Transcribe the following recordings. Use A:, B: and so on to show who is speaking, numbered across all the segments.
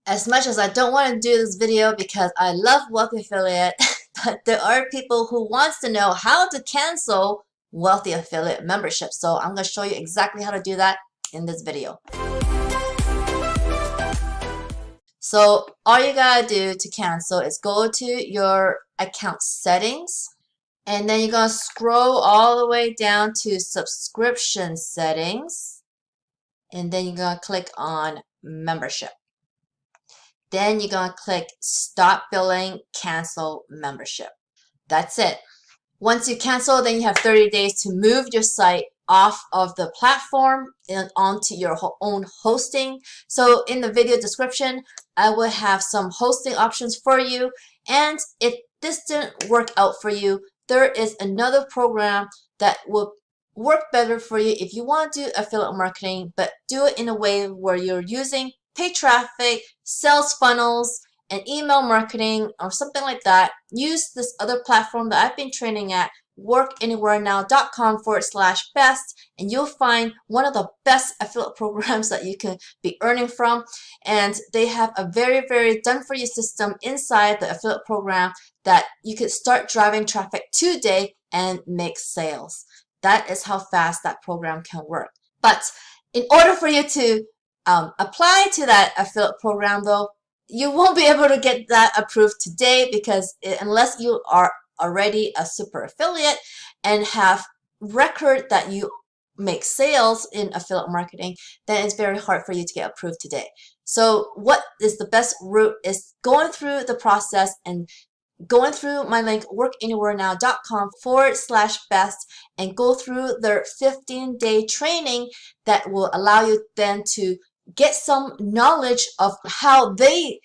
A: As much as I don't want to do this video because I love Wealthy Affiliate, but there are people who wants to know how to cancel Wealthy Affiliate membership. So I'm going to show you exactly how to do that in this video. So all you gotta do to cancel is go to your account settings, and then you're gonna scroll all the way down to subscription settings, and then you're gonna click on membership. Then you're gonna click stop billing, cancel membership. That's it. Once you cancel, then you have 30 days to move your site off of the platform and onto your own hosting. So in the video description, I will have some hosting options for you. And if this didn't work out for you, there is another program that will work better for you if you want to do affiliate marketing, but do it in a way where you're using paid traffic, sales funnels, and email marketing or something like that. Use this other platform that I've been training at, workanywherenow.com/best, and you'll find one of the best affiliate programs that you can be earning from. And they have a very, very done-for-you system inside the affiliate program that you could start driving traffic today and make sales. That is how fast that program can work. But in order for you to apply to that affiliate program, though, you won't be able to get that approved today because unless you are already a super affiliate and have record that you make sales in affiliate marketing, then it's very hard for you to get approved today. So what is the best route is going through the process and going through my link workanywherenow.com/best and go through their 15-day training that will allow you then to get some knowledge of how they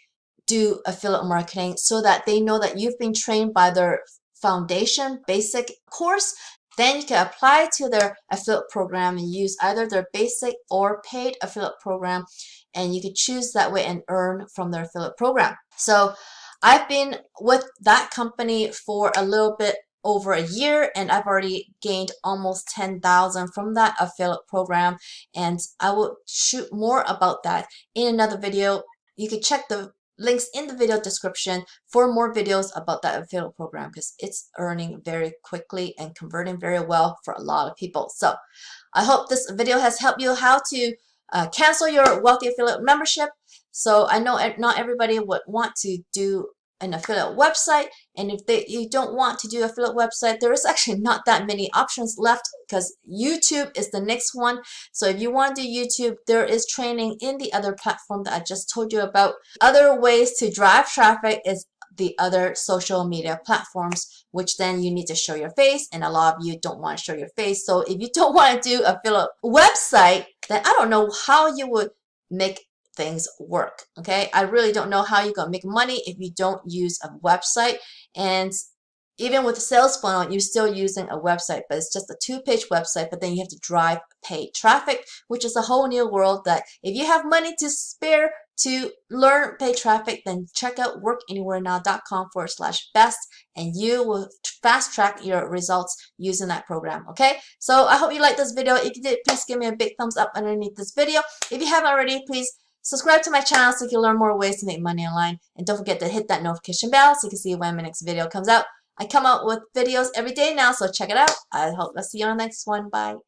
A: do affiliate marketing so that they know that you've been trained by their foundation basic course. Then you can apply to their affiliate program and use either their basic or paid affiliate program, and you can choose that way and earn from their affiliate program. So I've been with that company for a little bit over a year, and I've already gained almost 10,000 from that affiliate program, and I will shoot more about that in another video. You can check the links in the video description for more videos about that affiliate program because it's earning very quickly and converting very well for a lot of people. So I hope this video has helped you how to cancel your Wealthy Affiliate membership. So I know not everybody would want to do an affiliate website, and if you don't want to do affiliate website, there is actually not that many options left because YouTube is the next one. So if you want to do YouTube, there is training in the other platform that I just told you about. Other ways to drive traffic is the other social media platforms, which then you need to show your face, and a lot of you don't want to show your face. So if you don't want to do affiliate website, then I don't know how you would make things work. Okay, I really don't know how you're gonna make money if you don't use a website. And even with the sales funnel, you're still using a website, but it's just a 2-page website, but then you have to drive paid traffic, which is a whole new world that if you have money to spare to learn paid traffic, then check out workanywherenow.com/best, and you will fast track your results using that program. Okay, so I hope you liked this video. If you did, please give me a big thumbs up underneath this video. If you haven't already, please subscribe to my channel so you can learn more ways to make money online. And don't forget to hit that notification bell so you can see when my next video comes out. I come out with videos every day now, so check it out. I hope I'll see you on the next one. Bye.